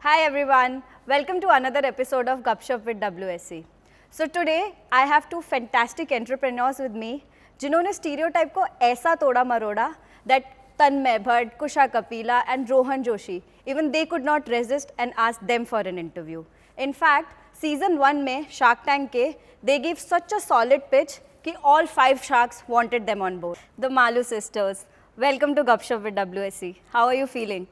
Hi everyone, welcome to another episode of Gupshup with WSC. So today I have two fantastic entrepreneurs with me जिन्होंने stereotype को ऐसा तोड़ा मरोड़ा that Tanmay Bhatt, Kusha Kapila and Rohan Joshi, even they could not resist and asked them for an interview. In fact, season 1 में Shark Tank के they gave such a solid pitch कि all 5 sharks wanted them on board. The Malu sisters, welcome to Gupshup with WSC. How are you feeling?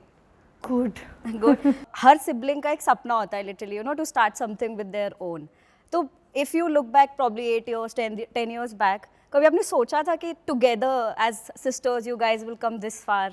Good. Good. Her sibling का एक सपना होता है literally to start something with their own. तो if you look back probably 8 years, 10 years back, कभी आपने सोचा था कि together as sisters you guys will come this far?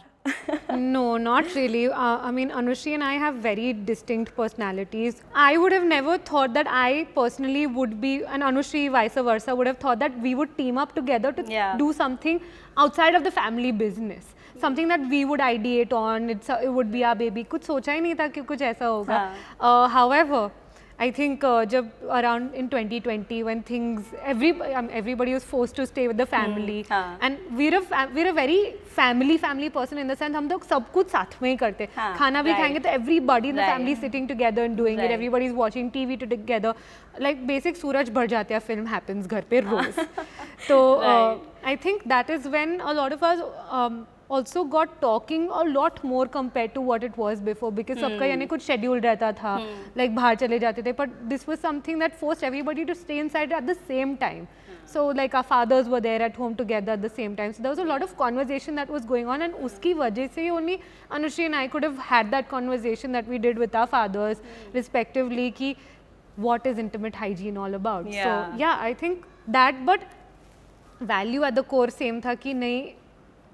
No, not really. I mean, Anushri and I have very distinct personalities. I would have never thought that I personally would be, and Anushri vice versa, would have thought that we would team up together to do something outside of the family business. Something that we would ideate on, it would be our baby. कुछ सोचा ही नहीं था कि कुछ ऐसा होगा. However, I think जब around in 2020 when things everybody was forced to stay with the family and we're a very family person in the sense हम लोग सब कुछ साथ में ही करते खाना भी खाएंगे तो everybody in the family sitting together and doing it, everybody is watching TV together, like basic सूरज बढ़ जाते हैं film happens घर पे रोज. तो I think that is when a lot of us also got talking a lot more compared to what it was before, because सबका यानी कुछ schedule रहता था, like बाहर चले जाते थे, but this was something that forced everybody to stay inside at the same time. So like our fathers were there at home together at the same time, so there was a lot of conversation that was going on, and उसकी वजह से only Anushri and I could have had that conversation that we did with our fathers respectively कि what is intimate hygiene all about. So yeah, I think that, but value at the core same था कि नहीं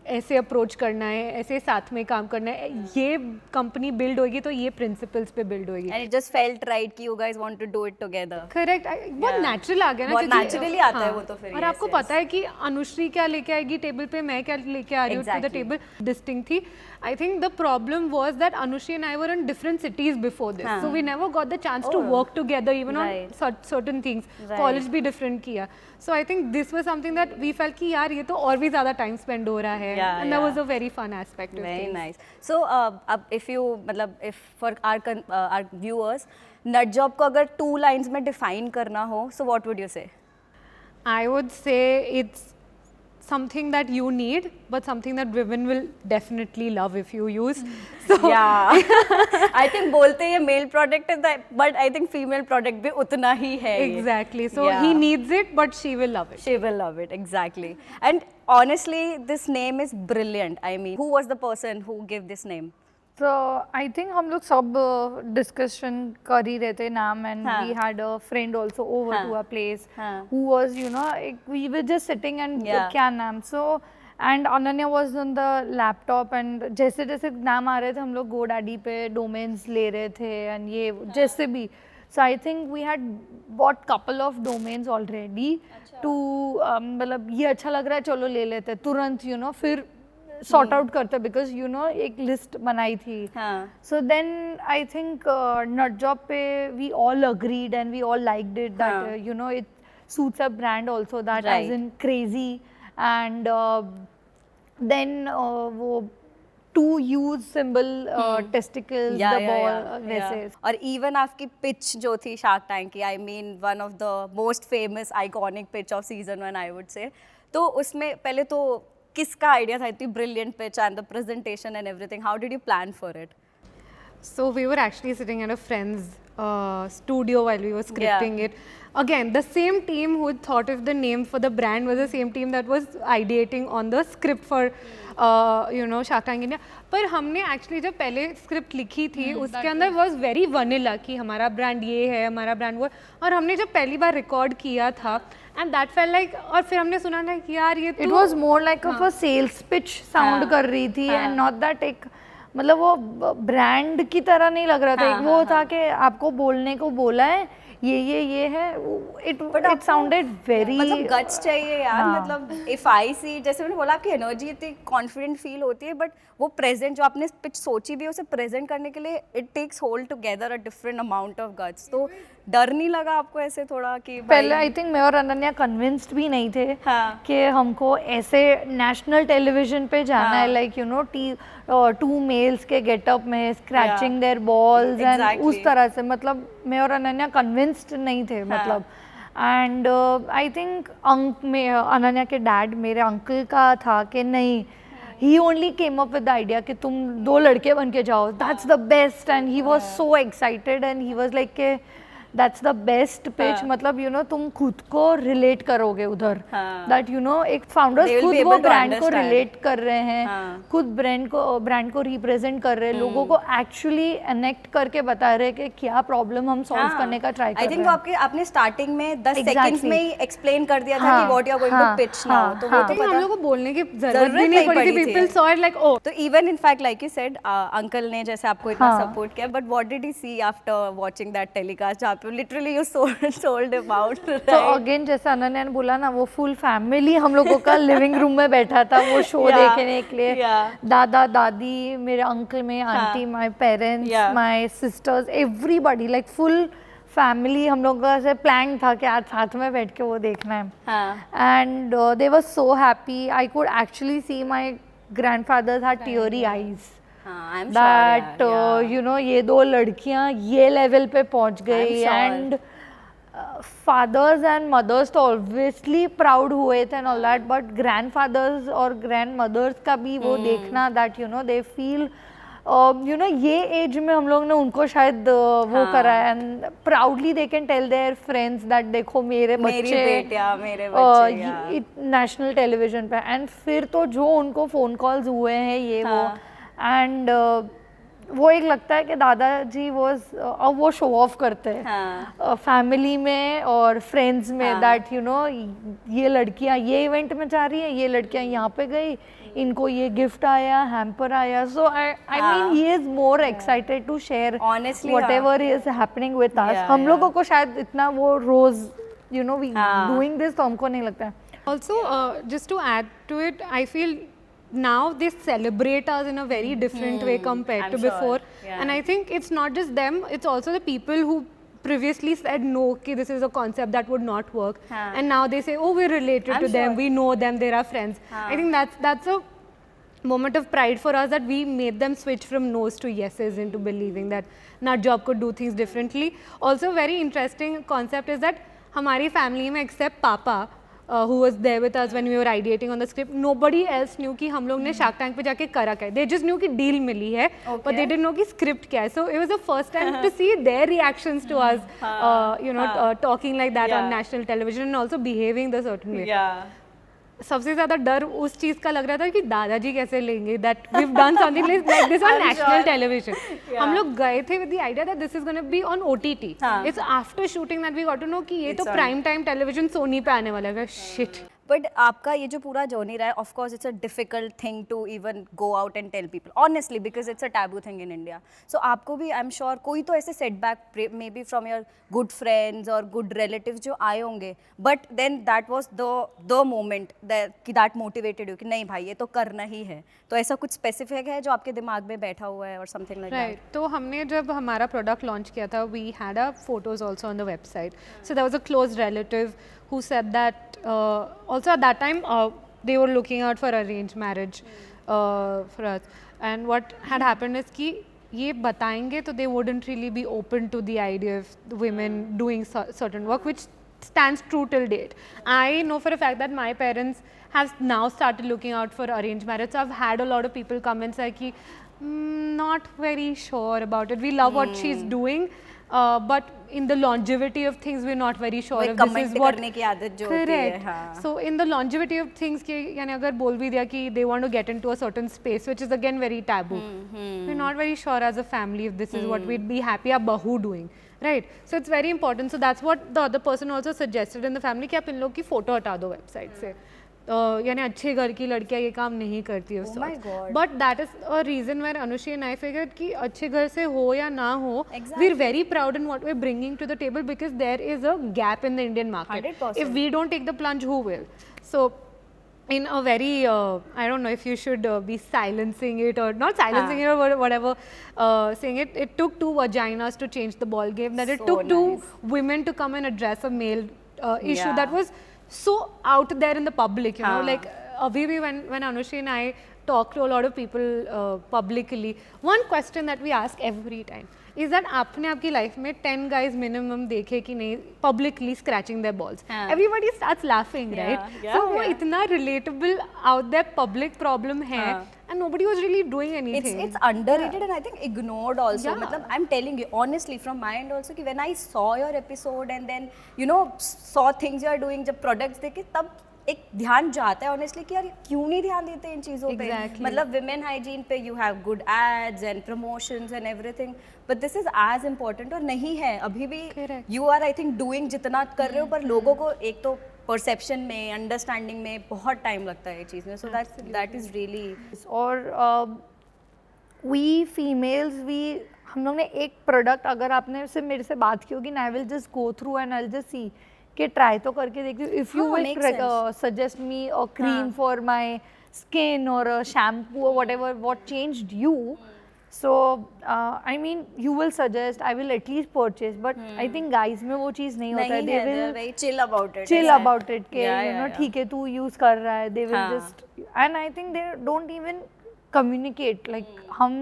ऐसे approach करना है, ऐसे साथ में काम करना है, ये कंपनी बिल्ड होगी तो ये प्रिंसिपल्स पे बिल्ड होगी. And it just felt right कि you guys want to do it together. Correct. बहुत नेचुरल आ गया ना, बहुत naturally आता है वो तो फिर. और आपको पता है कि अनुश्री क्या लेके आएगी टेबल पे, मैं क्या लेके आ रही हूँ टू द टेबल, डिस्टिंक्ट थी. I think the problem was that Anushri and I were in different cities before this, so we never got the chance to work together even on certain things. College भी different किया, so I think this was something that we felt कि यार ये तो और भी ज़्यादा time spend हो रहा है, and that was a very fun aspect of Very things. nice. So if you मतलब if for our viewers nut job को अगर 2 lines में define करना हो, so what would you say? I would say it's something that you need, but something that women will definitely love if you use. So yeah, I think बोलते ये male product है, but I think female product भी उतना ही है. Exactly. So he needs it, but she will love it. She will love it, exactly. And honestly, this name is brilliant. I mean, who was the person who gave this name? So I think हम लोग सब discussion कर ही रहे थे नाम, and we had a friend also over to our place who was, you know, we were just sitting and क्या नाम. So and Ananya was on the laptop, and जैसे जैसे नाम आ रहे थे हम लोग GoDaddy पे domains ले रहे थे and ये जैसे भी. So I think we had bought couple of domains already to मतलब ये अच्छा लग रहा है चलो ले लेते तुरंत, you know, फिर sort out करते because you know एक list बनाई थी. So then I think nut job पे we all agreed and we all liked it that you know it suits a brand also, that as in crazy, and then वो to use symbol testicles, the ball वैसे. और even आपकी pitch जो थी Shark Tank की, I mean one of the most famous iconic pitch of season 1 I would say. तो उसमें पहले तो किसका आइडिया था इतनी brilliant pitch and the presentation and everything? How did you plan for it? So we were actually sitting at a friend's studio while we were scripting it. Again, the same team who thought of the name for the brand was the same team that was ideating on the script for you know Shark Tank India. पर हमने actually जब पहले script लिखी थी उसके अंदर was very vanilla कि हमारा brand ये है, हमारा brand वो, और हमने जब पहली बार record किया था and that felt like, और फिर हमने सुना था कि यार ये तो it was more like of a sales pitch sound कर रही थी, and not that एक मतलब वो ब्रांड की तरह नहीं लग रहा था. एक वो था कि आपको बोलने को बोला है ये है. it sounded very मतलब गट्स चाहिए यार. मतलब if I see, जैसे मैंने बोला आपकी एनर्जी इतनी कॉन्फिडेंट फील होती है, बट वो प्रेजेंट जो आपने पिच सोची भी है उसे प्रेजेंट करने के लिए it takes whole together a different amount of guts. तो डर नहीं लगा आपको ऐसे थोड़ा कि पहले आई थिंक मैं और अनन्या कन्विंस्ड भी नहीं थे कि हमको ऐसे नेशनल टेलीविजन पे जाना है, like you know 2 male males के गेटअप में scratching their balls and Exactly. उस तरह से, मतलब मैं और अनन्या कन्विंस्ड नहीं थे मतलब. एंड आई थिंक अनन्या के डैड मेरे अंकल का था कि नहीं, he only came up with the idea कि तुम 2 लड़के बन के जाओ, that's the best, and he was so excited and he was like कि that's the best pitch, मतलब you know तुम खुद को relate करोगे उधर, that you know एक founders They will खुद be वो able to brand को understand. relate कर रहे हैं, खुद brand को represent कर रहे हैं, लोगों को actually connect करके बता रहे हैं कि क्या problem हम solve करने का try कर आई रहे थिंक हैं. आपने स्टार्टिंग में 10 Exactly. सेकंड्स में ही एक्सप्लेन कर दिया था कि what you are going to pitch now, तो वो तो हम पता लोग को बोलने की जरूरत जरूरत भी नहीं नहीं पड़ी थी. पड़ी थी. People saw it like oh. तो even in fact like you said uncle ने जैसे आपको इतना सपोर्ट किया, but what did he see after watching that telecast जहाँ पे literally you sold him out. तो अगेन जैसे अनन्या ने बोला ना, वो फुल फैमिली हम लोगों का लिविंग रूम में बैठा था वो शो देखने के लिए. दादा दादी, मेरे अंकल, में aunty, my parents, my sister's, everybody, like full family हम लोग का ऐसे प्लान था कि आज साथ में बैठ के वो देखना है. And they were so happy. I could actually see my grandfathers had teary eyes that you no ये 2 लड़कियां ये लेवल पे पहुंच गई. एंड fathers and mothers तो obviously proud हुए थे and all that, but grandfathers और grandmothers का भी वो देखना that you know they feel you know ये एज में हम लोग ने उनको शायद वो करा है, and proudly they can tell their friends that देखो मेरे बच्चे नेशनल टेलीविजन पे. एंड फिर तो जो उनको फोन कॉल्स हुए हैं ये वो, एंड वो एक लगता है कि दादाजी वो शो ऑफ करते हैं फैमिली में और फ्रेंड्स में, दैट यू नो ये लड़कियां ये इवेंट में जा रही हैं, ये लड़कियां यहाँ पे गई, इनको ये गिफ्ट आया, हैम्पर आया. So I mean he is more excited to share whatever is happening with us. हम लोगों को शायद इतना वो रोज you know we doing this तो हमको नहीं लगता है. Also, just to add to it, I feel now they celebrate us in a very different way compared to before. And I think it's not just them, it's also the people who previously said no, okay, this is a concept that would not work, and now they say, oh, we're related to them, we know them, they're our friends. I think that's a moment of pride for us, that we made them switch from no's to yeses into believing that Nut Job could do things differently. Also, very interesting concept is that hamari family mein, except Papa, who was there with us when we were ideating on the script, nobody else knew कि हम लोग ने Shark Tank पे जाके करा क्या है. They just knew कि deal मिली है, but they didn't know कि script क्या है. So it was the first time to see their reactions to us, you know, talking like that on national television and also behaving the certain way. सबसे ज़्यादा डर उस चीज़ का लग रहा था कि दादाजी कैसे लेंगे that we've done something like this on national television. हम लोग गए थे with the idea that this is going to be on OTT. It's after shooting that we got to know कि ये तो prime time television Sony पे आने वाला है. Shit. बट आपका ये जो पूरा जर्नी रहा है, of course it's a difficult thing to even go out and tell people honestly, because it's a taboo thing in India. So आपको भी आई एम श्योर कोई तो ऐसे setback may be from your good friends और good relatives जो आए होंगे, but then that was the moment that motivated you कि नहीं भाई ये तो करना ही है. तो ऐसा कुछ स्पेसिफिक है जो आपके दिमाग में बैठा हुआ है और समथिंग लाइक दैट? तो हमने जब हमारा प्रोडक्ट लॉन्च किया था, we had a photos also on the website. So there was a close relative who said that also at that time they were looking out for arranged marriage for us, and what had happened is कि ये बताएंगे तो they wouldn't really be open to the idea of the women doing certain work, which stands true till date. I know for a fact that my parents have now started looking out for arranged marriage. So I've had a lot of people come and say कि not very sure about it. We love what she's doing, but in the longevity of things we're not very sure if this is what करने की आदत जो होती है. correct. So in the longevity of things कि यानी अगर बोल भी दिया कि they want to get into a certain space which is again very taboo, we're not very sure as a family if this is what we'd be happy our bahu doing, right? So it's very important. So that's what the other person also suggested in the family कि आप इन लोग की photo हटा दो website से. यानी अच्छे घर की लड़कियां ये काम नहीं करती है. But that is a reason where Anushree and I figured कि अच्छे घर से हो या ना हो, we are very proud in what we are bringing to the table, because there is a gap in the Indian market. If we don't take the plunge, who will? So in a very I don't know if you should be silencing it or not silencing it or whatever, saying it took 2 vaginas to change the ball game, that it took 2 women to come and address a male issue that was so out there in the public, you know, like Abhivi, when Anushri and I talk to a lot of people publicly, one question that we ask every time is that आपने आपकी life में 10 guys minimum देखे कि नहीं publicly scratching their balls. Everybody starts laughing, right? So वो इतना relatable out there public problem है and nobody was really doing anything. It's underrated and I think ignored also. मतलब I'm telling you honestly from my end also कि when I saw your episode and then you know saw things you are doing, जब products देखे तब एक ध्यान जाता है honestly कि यार क्यों नहीं ध्यान देते इन चीज़ों पे. मतलब विमेन हाइजीन पे you have good ads and promotions and everything but this is as important और नहीं है अभी भी. You are I think doing जितना कर रहे हो पर लोगों को एक तो परसेप्शन में अंडरस्टैंडिंग में बहुत टाइम लगता है ये चीज़ में. So that is really. और वी फीमेल्स हम लोग ने एक प्रोडक्ट अगर आपने से मेरे से बात की होगी ना I will just go through and I will just see कि ट्राई तो करके देखती हूँ. If you will suggest me a cream for my skin और अ शैम्पू और what ever what changed you. So I mean you will suggest, I will at least purchase, but I think guys में वो चीज़ नहीं होता है. They will very chill about it. Chill about it कि you know ठीक है तू use कर रहा है. They will just and I think they don't even communicate like हम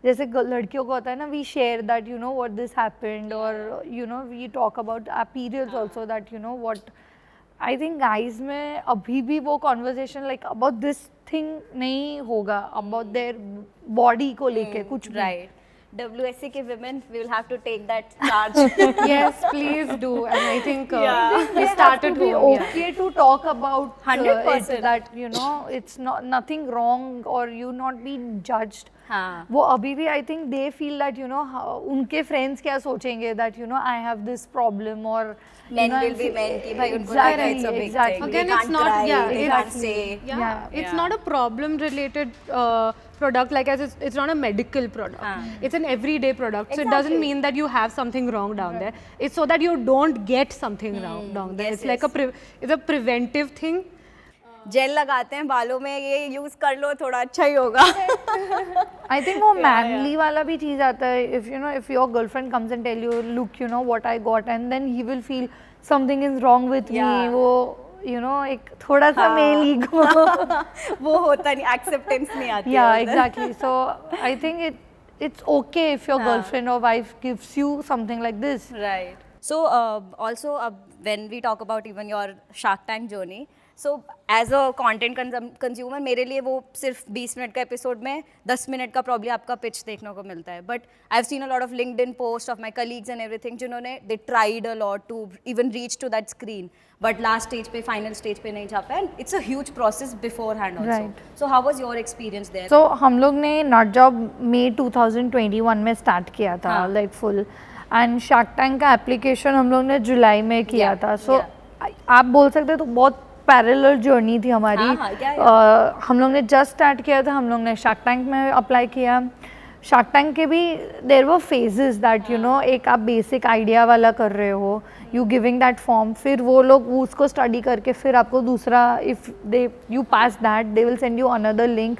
जैसे लड़कियों को होता है ना, we share that you know what this happened or you know we talk about our periods also that you know what. I think guys में अभी भी वो conversation like about this thing नहीं होगा about their body को लेके कुछ भी. Right. WSC के women we will have to take that charge. Yes, please do. And I think we started to be okay to talk about 100% it, that you know it's not nothing wrong or you not being judged. हाँ. वो अभी भी I think they feel that you know उनके friends क्या सोचेंगे that you know I have this problem or men will be men कि भाई उनको लगता है it's a big thing. Again, they it's can't not cry, they can't say. It's not a problem related product like as it's not a medical product. It's an everyday product. So it doesn't mean that you have something wrong down there. It's so that you don't get something wrong down there. It's like it's a preventive thing. Gel लगाते हैं बालों में, ये use कर लो थोड़ा अच्छा ही होगा. I think वो manly वाला भी चीज़ आता है. If you know if your girlfriend comes and tell you look you know what I got and then he will feel something is wrong with me. वो you know एक थोड़ा सा male ego वो होता नहीं, acceptance नहीं आती. Yeah, exactly. So I think it's okay if your girlfriend or wife gives you something like this. Right. So also when we talk about even your Shark Tank journey, so as a content consumer मेरे लिए वो सिर्फ 20 minute का episode में 10 minute का probably आपका pitch देखने को मिलता है. But I have seen a lot of LinkedIn post of my colleagues and everything जिन्होंने they tried a lot to even reach to that screen but last stage पे final stage पे नहीं जा पाए. And it's a huge process beforehand also. So how was your experience there? So हम लोग ने not job मई 2021 में start किया था like full and shark tank का एप्लीकेशन हम लोग ने जुलाई में किया था. सो आप बोल सकते तो बहुत पैरेलल जर्नी थी हमारी. हम लोग ने जस्ट स्टार्ट किया था, हम लोग ने शार्क टैंक में अप्लाई किया. शार्क टैंक के भी there were phases that you know एक आप बेसिक आइडिया वाला कर रहे हो, यू गिविंग दैट फॉर्म, फिर वो लोग उसको स्टडी करके फिर आपको दूसरा if they you pass that they will send you another link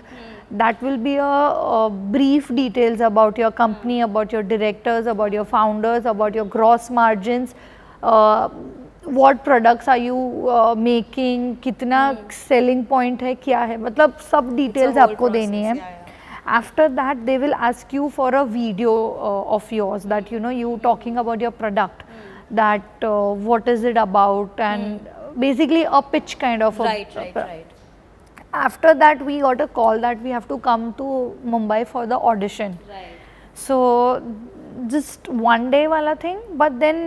that will be a brief details about your company, about your directors, about your founders, about your gross margins, what products are you making, कितना selling point है, क्या है, मतलब सब details आपको देनी है. After that they will ask you for a video of yours that you know you talking about your product, that what is it about and basically a pitch kind of a right. After that we got a call that we have to come to Mumbai for the audition. Right. So just one day wala thing, but then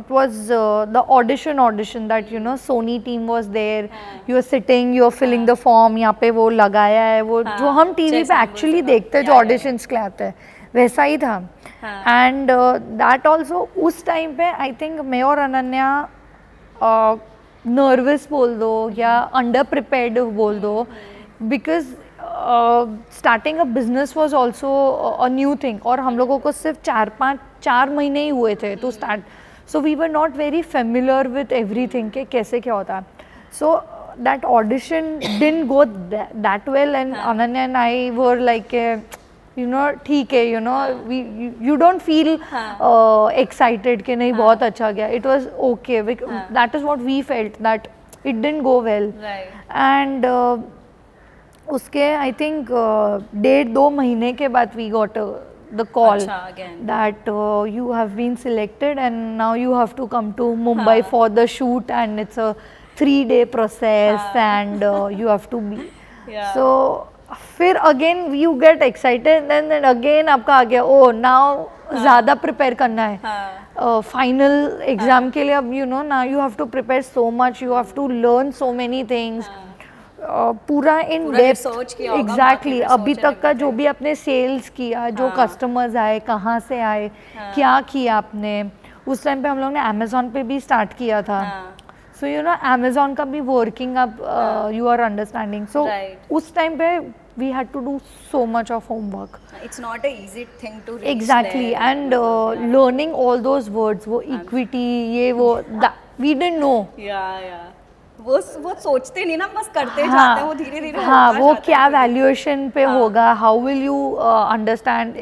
it was the audition that you know Sony team was there. You are sitting, you are filling the form, यहाँ पे वो लगाया है वो जो हम TV पे actually देखते हैं जो auditions के लिए आते हैं वैसा ही था. And that also उस time पे I think मैं और अनन्या नर्वस बोल दो या अंडर प्रिपेयर्ड बोल दो, because starting a business was also a new thing और हम लोगों को सिर्फ 4 महीने ही हुए थे to start. So we were not very familiar with everything के कैसे क्या होता है. So that audition didn't go that well and Ananya and I were like you know ठीक है you know you don't feel excited कि नहीं बहुत अच्छा गया. It was okay. That is what we felt, that it didn't go well. Right. And उसके I think 1.5-2 महीने के बाद we got the call again. that you have been selected and now you have to come to Mumbai for the shoot and it's a 3-day process and you have to be so फिर again you get excited and then again आपका आ गया oh now ज़्यादा prepare करना है final exam के लिए अब you know now you have to prepare so much you have to learn so many things पूरा इन डेप्थ एग्जैक्टली अभी तक का जो भी आपने सेल्स किया जो कस्टमर्स आए कहाँ से आए क्या किया आपने उस टाइम पे हम लोग ने अमेज़ॉन पे भी स्टार्ट किया था सो यू नो अमेज़ॉन का भी वर्किंग अब यू आर अंडरस्टैंडिंग सो उस टाइम पे we had to do so much of homework. It's not a easy thing to reach exactly there. And learning all those words वो equity ये वो we didn't know. Yeah. वो सोचते नहीं ना बस करते जाते हैं वो धीरे धीरे हाँ वो क्या वैल्यूएशन पे होगा how will you understand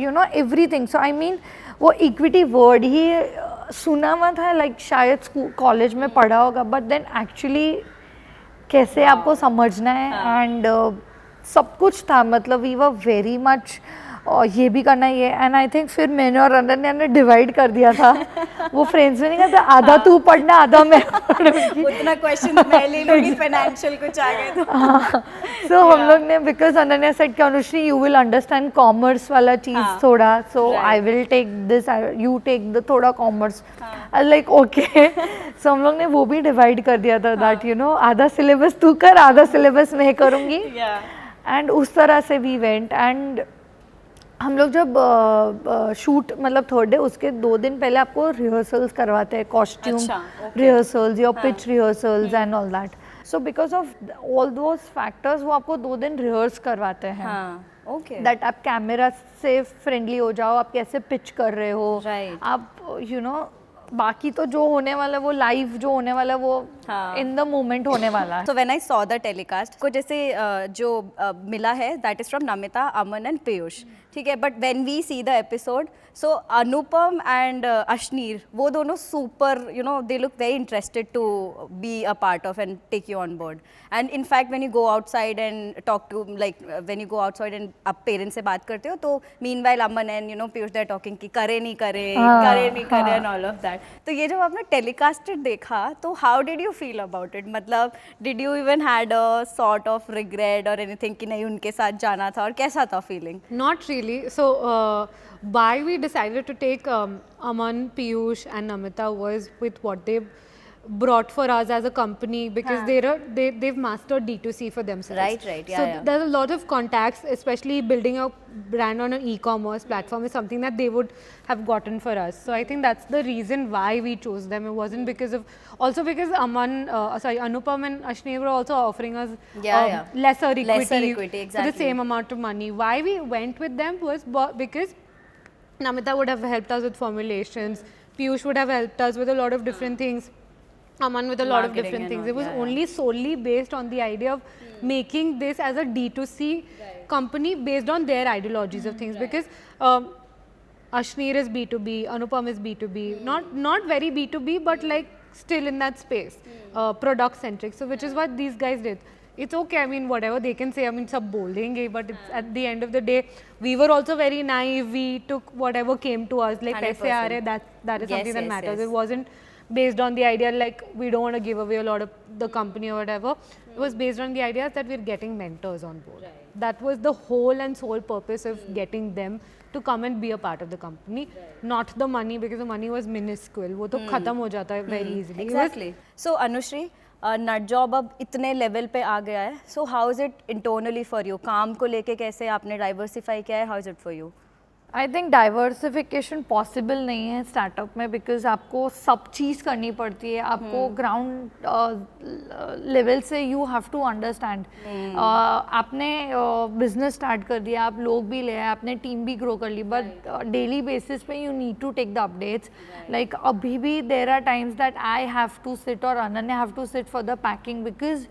you know everything so I mean वो इक्विटी वर्ड ही सुना हुआ था लाइक शायद स्कूल कॉलेज में पढ़ा होगा बट देन एक्चुअली कैसे आपको समझना है एंड सब कुछ था मतलब वी वर वेरी मच और ये भी करना है ये एंड आई थिंक फिर मैंने और अनन्या ने डिवाइड कर दिया था वो फ्रेंड्स में नहीं कहता आधा तू पढ़ना आधा मैं पढ़ूंगी उतना क्वेश्चन मैं ले लूंगी फाइनेंशियल कुछ आ गए तो सो हम लोग ने बिकॉज अनन्या सेड कि Anushree you will understand commerce वाला चीज़ थोड़ा so I will take this you take the थोड़ा कॉमर्स लाइक ओके सो हम लोग ने वो भी डिवाइड कर दिया था दैट यू नो आधा सिलेबस तू कर आधा सिलेबस मैं करूँगी एंड उस तरह से वी वेंट एंड हम लोग जब शूट मतलब 3rd डे उसके 2 दिन पहले आपको रिहर्सल्स करवाते हैं कॉस्ट्यूम रिहर्सल्स या pitch rehearsals and all that so because of all those factors वो आपको 2 दिन रिहर्स करवाते हैं ओके दैट आप कैमरा से फ्रेंडली हो जाओ आप कैसे पिच कर रहे हो आप यू नो बाकी तो जो होने वाला वो लाइव जो होने वाला वो इन द मोमेंट होने वाला है so when I saw the telecast को जैसे जो मिला है that is from Namita Aman and Piyush ठीक है but when we see the episode so Anupam and Ashneer वो दोनों super you know they look very interested to be a part of and take you on board and in fact when you go outside and talk to like when you go outside and आप parents से बात करते हो तो meanwhile Aman and you know Piyush they are talking कि करे नहीं करे एंड ऑल ऑफ दैट तो ये जब आपने टेलीकास्टेड देखा तो how did you feel about it मतलब did you even had a sort of regret और एनीथिंग कि नहीं उनके साथ जाना था और कैसा था feeling Not really. So, why we decided to take Aman, Piyush, and Namita was with what they brought for us as a company because they've mastered D2C for themselves. Right. So there's a lot of contacts, especially building a brand on an e-commerce platform is something that they would have gotten for us. So I think that's the reason why we chose them. It wasn't because of, also because Anupam and Ashneer were also offering us lesser equity exactly. for the same amount of money. Why we went with them was because Namita would have helped us with formulations, Piyush would have helped us with a lot of different things. Aman with a lot of different things. It was only solely based on the idea of making this as a D2C company based on their ideologies of things because Ashneer is B2B, Anupam is B2B, not very B2B but like still in that space, product centric. So which is what these guys did. It's okay, I mean whatever they can say, I mean sab bol denge, but it's at the end of the day we were also very naive, we took whatever came to us like paise aa rahe, that is something that matters. It wasn't based on the idea like we don't want to give away a lot of the company or whatever. It was based on the idea that we're getting mentors on board. That was the whole and sole purpose of getting them to come and be a part of the company, not the money because the money was minuscule. वो तो खत्म हो जाता है very easily. Exactly. So Anushri, नट job अब इतने level पे आ गया है so how is it internally for you काम को लेके कैसे आपने डाइवर्सिफाई किया है how is it for you I think diversification possible नहीं है स्टार्टअप में बिकॉज आपको सब चीज़ करनी पड़ती है आपको ग्राउंड लेवल से यू हैव टू अंडरस्टैंड आपने बिजनेस स्टार्ट कर दिया आप लोग भी ले आए आपने टीम भी ग्रो कर ली बट डेली बेसिस पे you need to take the updates like अभी भी there are times that I have to sit और Ananya have to sit for the packing because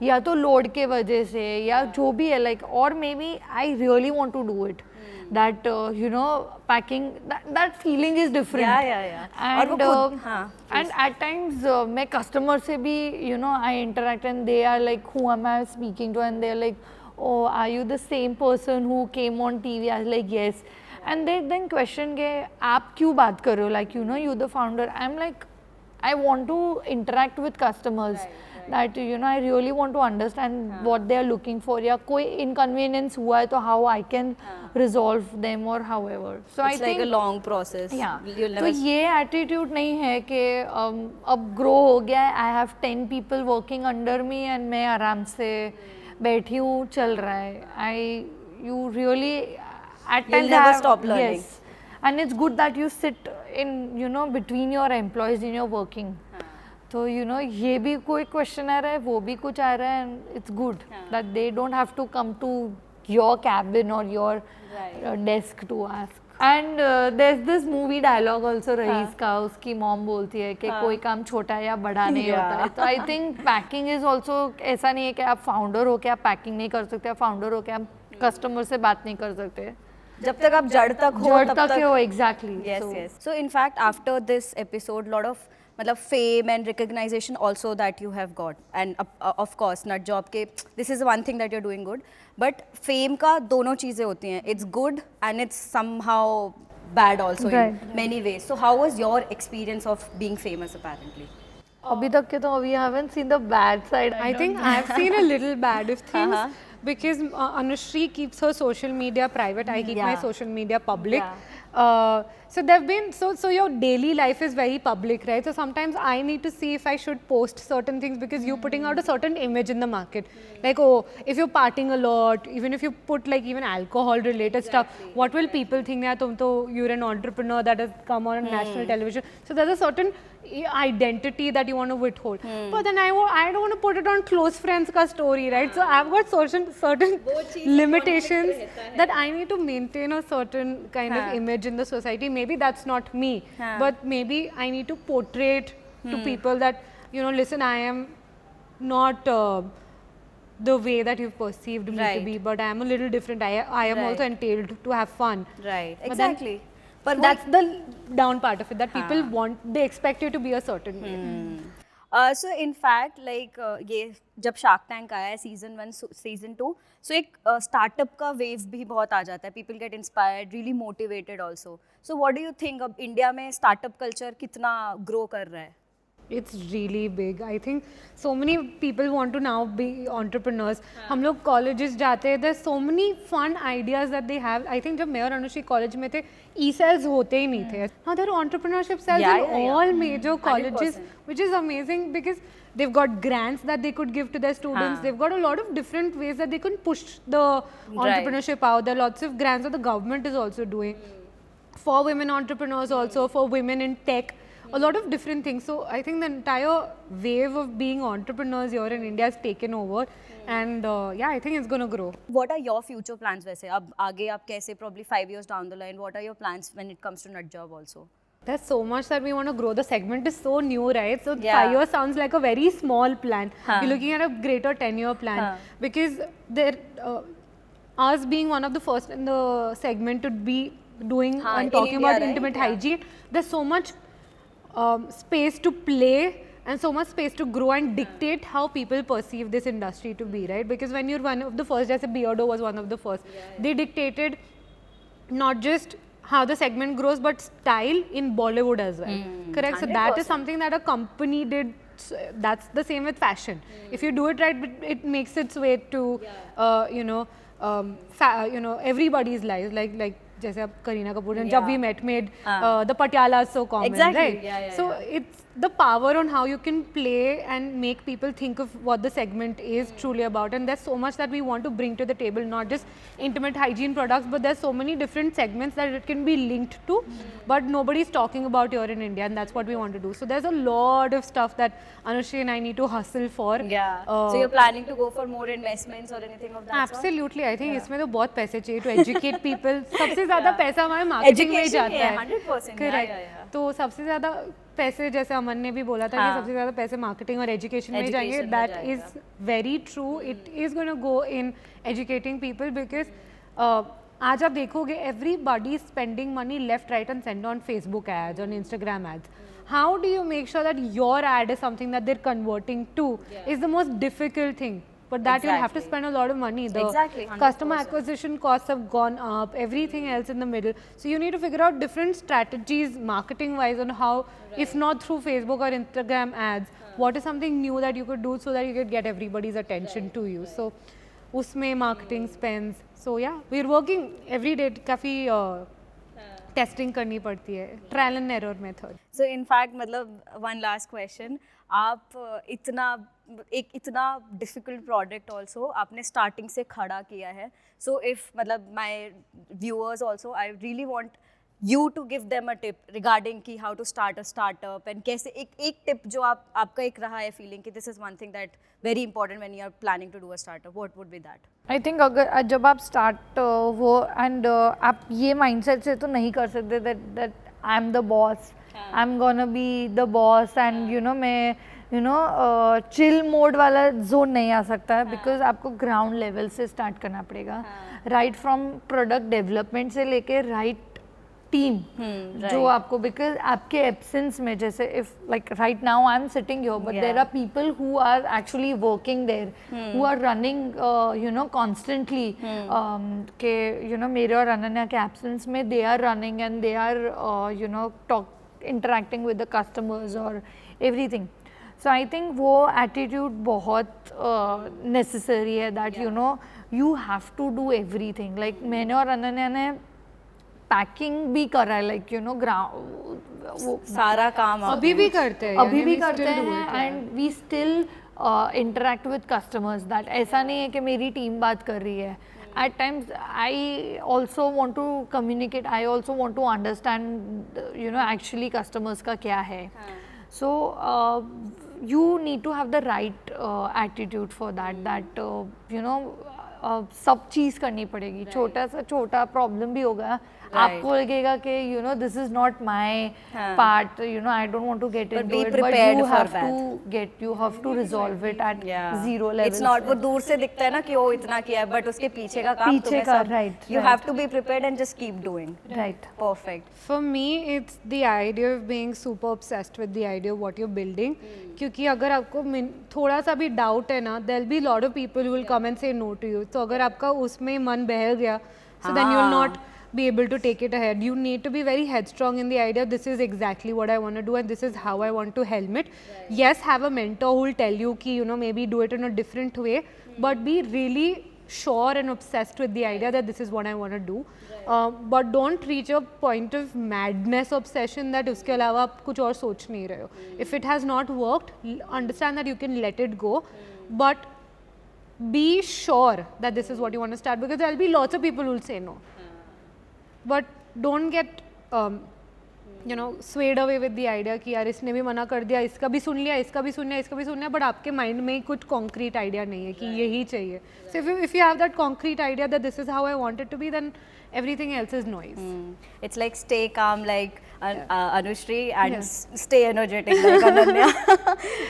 या तो लोड के वजह से या जो भी है लाइक और maybe I really want to do it that you know packing that feeling is different and at times मैं customer से भी you know I interact and they are like who am I speaking to and they are like oh, are you the same person who came on TV? I was like, yes. And they then question के आप क्यों बात कर रहे हो? Like, you know, you the founder. I'm like, I want to interact with customers. That, you know, I really want to understand what they are looking for. या कोई inconvenience हुआ है तो how I can resolve them or however. So It's I like think a long process. yeah. You'll तो never ये attitude नहीं है कि अब grow हो गया है, I have 10 people working under me and मैं आराम से बैठी हूँ, चल रहा है. You really at You'll times never have, stop learning. yes. And it's good that you sit in, you know, between your employees in your working. तो you know ये भी कोई question आ रहा है, वो भी कुछ आ रहा है, and it's good that they don't have to come to your cabin or your desk to ask. And there's this movie dialogue also rice का, उसकी mom बोलती है कि कोई काम छोटा या बड़ा नहीं होता है. तो I think packing is also ऐसा नहीं है कि आप founder हो के आप packing नहीं कर सकते, आप founder हो के आप customer से बात नहीं कर सकते. जब तक आप जड़ तक हो जड़ तब तक तक हो, exactly. yes So, yes so in fact after this episode lot of मतलब fame and recognition also that you have got and of course nut job के this is one thing that you're doing good but fame का दोनों चीज़ें होती हैं, it's good and it's somehow bad also in many ways. So how was your experience of being famous apparently? अभी तक के तो we haven't seen the bad side. I think I've seen a little bad of things because Anushri keeps her social media private. I keep my social media public. So there've been so your daily life is very public, right? So sometimes I need to see if I should post certain things because you're putting out a certain image in the market. Like, oh, if you're partying a lot, even if you put like even alcohol related stuff, what will people think? Yeah, you're an entrepreneur that has come on national television. So there's a certain identity that you want to withhold. But then I don't want to put it on close friends ka story, right? So I've got certain limitations that I need to maintain a certain kind of image in the society. Maybe that's not me, but maybe I need to portray it to people that, you know, listen, I am not the way that you've perceived me to be, but I am a little different. I am also entailed to have fun. Right, But exactly. But that's the down part of it, that people they expect you to be a certain way. So in fact, like ये जब Shark Tank आया है season 1, season 2, so एक startup का wave भी बहुत आ जाता है. People get inspired, really motivated also. So what do you think अब India में startup culture कितना grow कर रहा है? It's really big. I think so many people want to now be entrepreneurs. हम लोग colleges जाते हैं. There's so many fun ideas that they have. I think जब मैं और अनुश्री college में थे, e-cells होते ही नहीं थे. Now there are entrepreneurship cells in all major colleges, which is amazing because they've got grants that they could give to their students. They've got a lot of different ways that they can push the entrepreneurship out. There are lots of grants that the government is also doing for women entrepreneurs, also for women in tech. A lot of different things. So I think the entire wave of being entrepreneurs here in India has taken over, and yeah, I think it's going to grow. What are your future plans वैसे? अब आगे आप कैसे probably 5 years down the line? What are your plans when it comes to Nut Job also? There's so much that we want to grow. The segment is so new, right? So 5 years sounds like a very small plan. You're looking at a greater 10-year plan because there, us being one of the first in the segment to be doing and talking about intimate hygiene, there's so much space to play and so much space to grow and dictate how people perceive this industry to be, right? Because when you're one of the first, as Beardo was one of the first, they dictated not just how the segment grows but style in Bollywood as well. Correct? 100%. So that is something that a company did. That's the same with fashion. If you do it right, it makes its way to you know everybody's lives, like जैसे अब Kareena Kapoor and जब we met made the Patiala so common, right? So it's the power on how you can play and make people think of what the segment is truly about, and there's so much that we want to bring to the table, not just intimate hygiene products, but there's so many different segments that it can be linked to, but nobody's talking about here in India, and that's what we want to do. So there's a lot of stuff that Anushri and I need to hustle for. So you're planning to go for more investments or anything of that Absolutely. I think इसमें तो बहुत पैसे चाहिए to educate people. सबसे ज़्यादा पैसा हमारे marketing में जाता है. 100%. Correct. तो सबसे ज़्यादा पैसे, जैसे अमन ने भी बोला था कि सबसे ज़्यादा पैसे मार्केटिंग और एजुकेशन में जाएंगे. That is very true. It is going to go in educating people because आज आप देखोगे everybody is spending money left, right and center on Facebook ads, on Instagram ads. How do you make sure that your ad is something that they're converting to is the most difficult thing. but that you'll have to Exactly. spend a lot of money. The Exactly, customer 100%. acquisition costs have gone up, everything else in the middle. So you need to figure out different strategies marketing wise on how, if not through Facebook or Instagram ads, what is something new that you could do so that you could get everybody's attention to you. So usme marketing spends. So yeah, we're working every day. काफी testing करनी पड़ती है, trial and error method. So in fact मतलब one last question, आप इतना difficult product also आपने starting से खड़ा किया है. सो इफ मतलब my viewers also, I really want you to give them a tip regarding की how to start a startup and कैसे एक टिप जो आपका एक रहा है फीलिंग कि this is one thing that very important when you are planning to do a startup, what would be that? I think अगर जब आप स्टार्ट हो एंड आप ये माइंडसेट से तो नहीं कर सकते that I am the boss, I am gonna be the boss and you no मैं चिल मोड वाला जोन नहीं आ सकता है, बिकॉज आपको ग्राउंड लेवल से स्टार्ट करना पड़ेगा, राइट फ्रॉम प्रोडक्ट डेवलपमेंट से लेके राइट टीम जो आपको, बिकॉज आपके एब्सेंस में जैसे if like right now I am sitting here but there are people who are actually working there, who are running you know constantly, के you know मेरे और अनन्या के एब्सेंस में they are running and they are you know interacting with the customers और everything. So I think वो attitude बहुत necessary है, that you know you have to do everything. Like मैंने और अनन्या ने पैकिंग भी करा है, लाइक यू नो ग्राउंड सारा काम अभी भी करते हैं, अभी भी करते हैं and we still interact with customers. That ऐसा नहीं है कि मेरी टीम बात कर रही है. At times I also want to communicate, I also want to understand you know actually customers का क्या है. So you need to have the right attitude for that you know सब चीज़ करनी पड़ेगी. छोटा सा छोटा प्रॉब्लम भी होगा, आपको लगेगा कि you know this is not my part, you know I don't want to get into it, but you have to resolve it at zero level. It's not, वो दूर से दिखता है ना कि वो इतना किया है, बट उसके पीछे का काम पीछे का, right, you have to be prepared and just keep doing. Right, perfect. For me, it's the idea of being super obsessed with the idea of what you're building. क्योंकि अगर आपको थोड़ा सा भी डाउट है ना, there'll be a lot of people who will come and say no to you. तो अगर आपका उसमें मन बहल गया, so then you'll not be able to take it ahead. You need to be very headstrong in the idea, this is exactly what I want to do and this is how I want to helm it. Yes, have a mentor who will tell you ki, you know, maybe do it in a different way, but be really sure and obsessed with the idea that this is what I want to do. But don't reach a point of madness obsession that उसके अलावा आप कुछ और सोच नहीं रहे हो. If it has not worked, understand that you can let it go, but be sure that this is what you want to start, because there will be lots of people who will say no. But don't get you know swayed away with the idea कि यार इसने भी मना कर दिया, इसका भी सुन लिया, इसका भी सुन लिया, इसका भी सुन लिया, but आपके माइंड में कुछ concrete idea नहीं है कि यही चाहिए. So if you have that concrete idea that this is how I want it to be, then everything else is noise. It's like stay calm like Anushri and stay energetic like Ananya.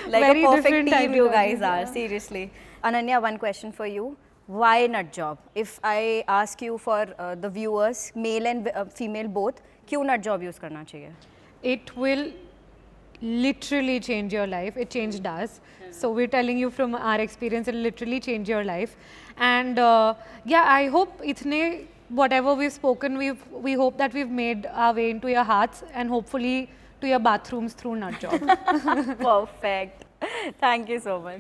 Like Very a perfect different team you ideas, guys are, seriously. Ananya, one question for you. Why nut job? If I ask you for the viewers, male and female both, क्यों nut job use करना चाहिए? It will literally change your life. It changed us. So we're telling you from our experience, it will literally change your life. And yeah, I hope itne whatever we've spoken, we hope that we've made our way into your hearts and hopefully to your bathrooms through nut job. Perfect. Thank you so much.